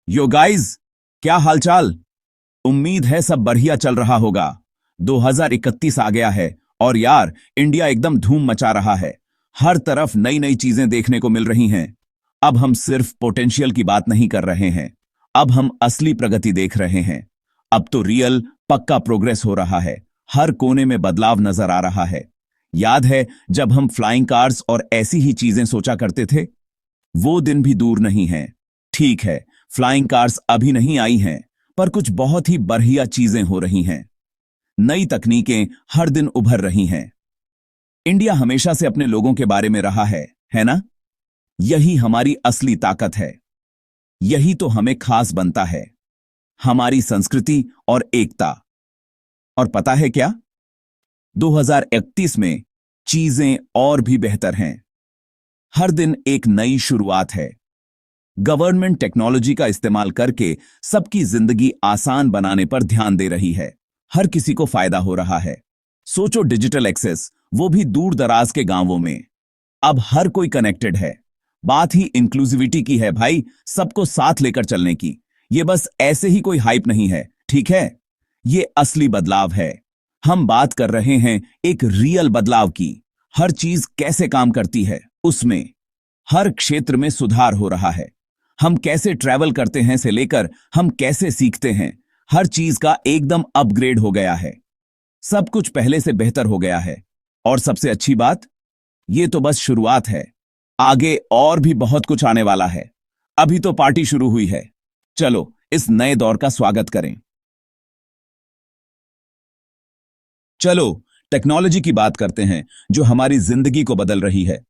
Yo guys, क्या हालचाल। उम्मीद है सब बढ़िया चल रहा होगा। 2031 आ गया है और यार इंडिया एकदम धूम मचा रहा है। हर तरफ नई नई चीजें देखने को मिल रही हैं। अब हम सिर्फ पोटेंशियल की बात नहीं कर रहे हैं, अब हम असली प्रगति देख रहे हैं। अब तो रियल पक्का प्रोग्रेस हो रहा है। हर कोने में बदलाव नजर आ रहा है। याद है जब हम फ्लाइंग कार्स और ऐसी ही चीजें सोचा करते थे? वो दिन भी दूर नहीं है। ठीक है, फ्लाइंग कार्स अभी नहीं आई हैं, पर कुछ बहुत ही बढ़िया चीजें हो रही हैं। नई तकनीकें हर दिन उभर रही हैं। इंडिया हमेशा से अपने लोगों के बारे में रहा है ना? यही हमारी असली ताकत है। यही तो हमें खास बनता है, हमारी संस्कृति और एकता। और पता है क्या? 2031 में चीजें और भी बेहतर हैं। हर दिन एक नई शुरुआत है। गवर्नमेंट टेक्नोलॉजी का इस्तेमाल करके सबकी जिंदगी आसान बनाने पर ध्यान दे रही है। हर किसी को फायदा हो रहा है। सोचो, डिजिटल एक्सेस, वो भी दूर दराज के गांवों में। अब हर कोई कनेक्टेड है। बात ही इंक्लूसिविटी की है भाई, सबको साथ लेकर चलने की। ये बस ऐसे ही कोई हाइप नहीं है, ठीक है? ये असली बदलाव है। हम बात कर रहे हैं एक रियल बदलाव की। हर चीज कैसे काम करती है उसमें। हर क्षेत्र में सुधार हो रहा है। हम कैसे ट्रैवल करते हैं से लेकर हम कैसे सीखते हैं, हर चीज का एकदम अपग्रेड हो गया है। सब कुछ पहले से बेहतर हो गया है। और सबसे अच्छी बात, ये तो बस शुरुआत है। आगे और भी बहुत कुछ आने वाला है। अभी तो पार्टी शुरू हुई है। चलो इस नए दौर का स्वागत करें। चलो टेक्नोलॉजी की बात करते हैं जो हमारी जिंदगी को बदल रही है।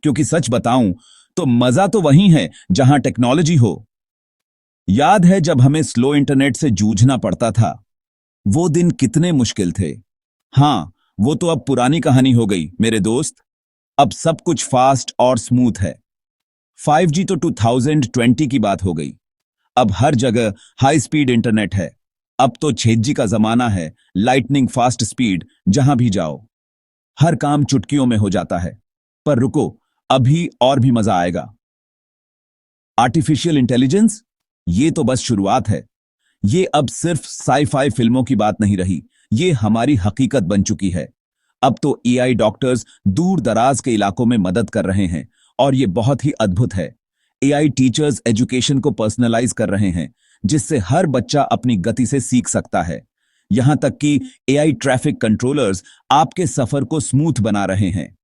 क्योंकि सच बताऊं तो मजा तो वहीं है जहां टेक्नोलॉजी हो। याद है जब हमें स्लो इंटरनेट से जूझना पड़ता था? वो दिन कितने मुश्किल थे। हां, वो तो अब पुरानी कहानी हो गई मेरे दोस्त। अब सब कुछ फास्ट और स्मूथ है। 5G तो 2020 की बात हो गई। अब हर जगह हाई स्पीड इंटरनेट है। अब तो 6G का जमाना है, लाइटनिंग फास्ट स्पीड, जहां भी जाओ हर काम चुटकियों में हो जाता है। पर रुको, अभी और भी मजा आएगा। आर्टिफिशियल इंटेलिजेंस, ये तो बस शुरुआत है। ये अब सिर्फ साई-फाई फिल्मों की बात नहीं रही, ये हमारी हकीकत बन चुकी है। अब तो एआई डॉक्टर्स दूर दराज के इलाकों में मदद कर रहे हैं और ये बहुत ही अद्भुत है। एआई टीचर्स एजुकेशन को पर्सनलाइज कर रहे हैं, जिससे हर बच्चा अपनी गति से सीख सकता है। यहां तक कि एआई ट्रैफिक कंट्रोलर्स आपके सफर को स्मूथ बना रहे हैं।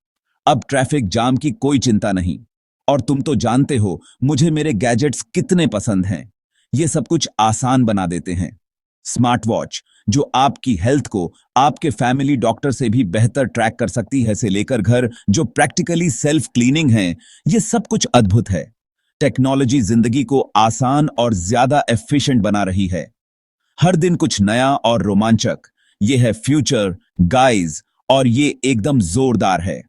अब ट्रैफिक जाम की कोई चिंता नहीं। और तुम तो जानते हो मुझे मेरे गैजेट्स कितने पसंद हैं। ये सब कुछ आसान बना देते हैं। स्मार्ट वॉच जो आपकी हेल्थ को आपके फैमिली डॉक्टर से भी बेहतर ट्रैक कर सकती है, से लेकर घर जो प्रैक्टिकली सेल्फ क्लीनिंग है, ये सब कुछ अद्भुत है। टेक्नोलॉजी जिंदगी को आसान और ज्यादा एफिशिएंट बना रही है। हर दिन कुछ नया और रोमांचक। ये है फ्यूचर गाइज, और ये एकदम जोरदार है।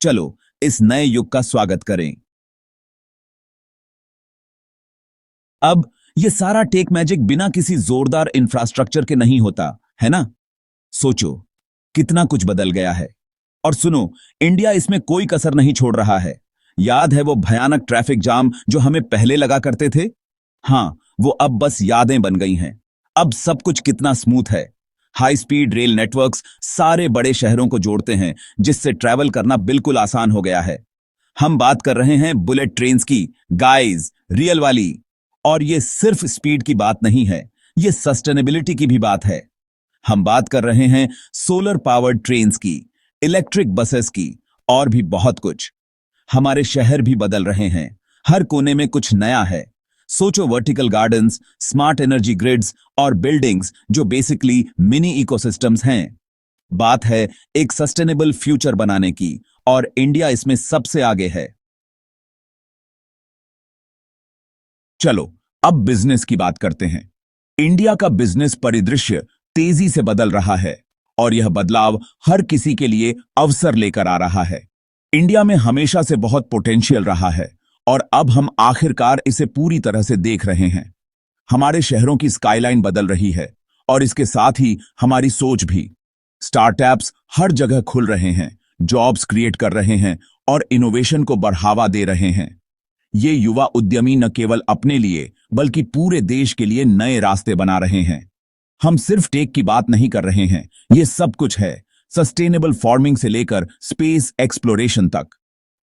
चलो इस नए युग का स्वागत करें। अब ये सारा टेक मैजिक बिना किसी जोरदार इंफ्रास्ट्रक्चर के नहीं होता, है ना? सोचो कितना कुछ बदल गया है। और सुनो, इंडिया इसमें कोई कसर नहीं छोड़ रहा है। याद है वो भयानक ट्रैफिक जाम जो हमें पहले लगा करते थे? हां, वो अब बस यादें बन गई हैं। अब सब कुछ कितना स्मूथ है। हाई स्पीड रेल नेटवर्क्स सारे बड़े शहरों को जोड़ते हैं, जिससे ट्रैवल करना बिल्कुल आसान हो गया है। हम बात कर रहे हैं बुलेट ट्रेन्स की, गाइस, रियल वाली। और ये सिर्फ स्पीड की बात नहीं है, ये सस्टेनेबिलिटी की भी बात है। हम बात कर रहे हैं सोलर पावर्ड ट्रेन्स की, इलेक्ट्रिक बसेस की, और भी बहुत कुछ। हमारे शहर भी बदल रहे हैं। हर कोने में कुछ नया है। सोचो, vertical gardens, smart energy grids और बिल्डिंग्स जो बेसिकली मिनी इकोसिस्टम्स हैं। बात है एक सस्टेनेबल फ्यूचर बनाने की, और इंडिया इसमें सबसे आगे है। चलो अब बिजनेस की बात करते हैं। इंडिया का बिजनेस परिदृश्य तेजी से बदल रहा है, और यह बदलाव हर किसी के लिए अवसर लेकर आ रहा है। इंडिया में हमेशा से बहुत पोटेंशियल रहा है, और अब हम आखिरकार इसे पूरी तरह से देख रहे हैं। हमारे शहरों की स्काईलाइन बदल रही है, और इसके साथ ही हमारी सोच भी। स्टार्टअप्स हर जगह खुल रहे हैं, जॉब्स क्रिएट कर रहे हैं और इनोवेशन को बढ़ावा दे रहे हैं। ये युवा उद्यमी न केवल अपने लिए बल्कि पूरे देश के लिए नए रास्ते बना रहे हैं। हम सिर्फ टेक की बात नहीं कर रहे हैं, ये सब कुछ है, सस्टेनेबल फार्मिंग से लेकर स्पेस एक्सप्लोरेशन तक।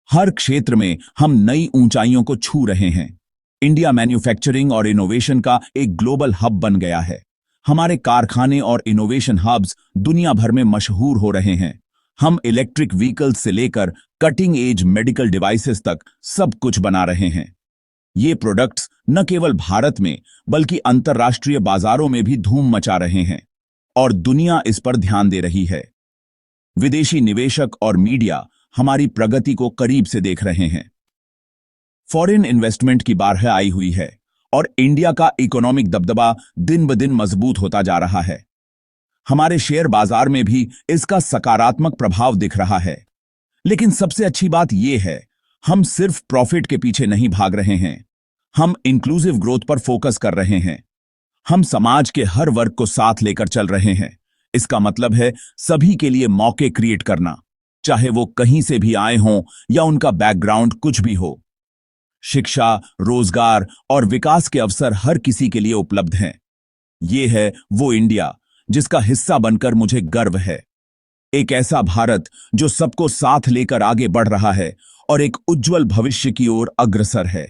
हर क्षेत्र में हम नई ऊंचाइयों को छू रहे हैं। इंडिया मैन्युफैक्चरिंग और इनोवेशन का एक ग्लोबल हब बन गया है। हमारे कारखाने और इनोवेशन हब्स दुनिया भर में मशहूर हो रहे हैं। हम इलेक्ट्रिक व्हीकल्स से लेकर कटिंग एज मेडिकल डिवाइसेस तक सब कुछ बना रहे हैं। ये प्रोडक्ट्स न केवल भारत में बल्कि अंतर्राष्ट्रीय बाजारों में भी धूम मचा रहे हैं और दुनिया इस पर ध्यान दे रही है। विदेशी निवेशक और मीडिया हमारी प्रगति को करीब से देख रहे हैं। फॉरेन इन्वेस्टमेंट की बारह आई हुई है और इंडिया का इकोनॉमिक दबदबा दिन ब दिन मजबूत होता जा रहा है। हमारे शेयर बाजार में भी इसका सकारात्मक प्रभाव दिख रहा है। लेकिन सबसे अच्छी बात यह है, हम सिर्फ प्रॉफिट के पीछे नहीं भाग रहे हैं, हम इंक्लूसिव ग्रोथ पर फोकस कर रहे हैं। हम समाज के हर वर्ग को साथ लेकर चल रहे हैं। इसका मतलब है सभी के लिए मौके क्रिएट करना, चाहे वो कहीं से भी आए हों या उनका बैकग्राउंड कुछ भी हो। शिक्षा, रोजगार और विकास के अवसर हर किसी के लिए उपलब्ध हैं। ये है वो इंडिया जिसका हिस्सा बनकर मुझे गर्व है। एक ऐसा भारत जो सबको साथ लेकर आगे बढ़ रहा है और एक उज्जवल भविष्य की ओर अग्रसर है।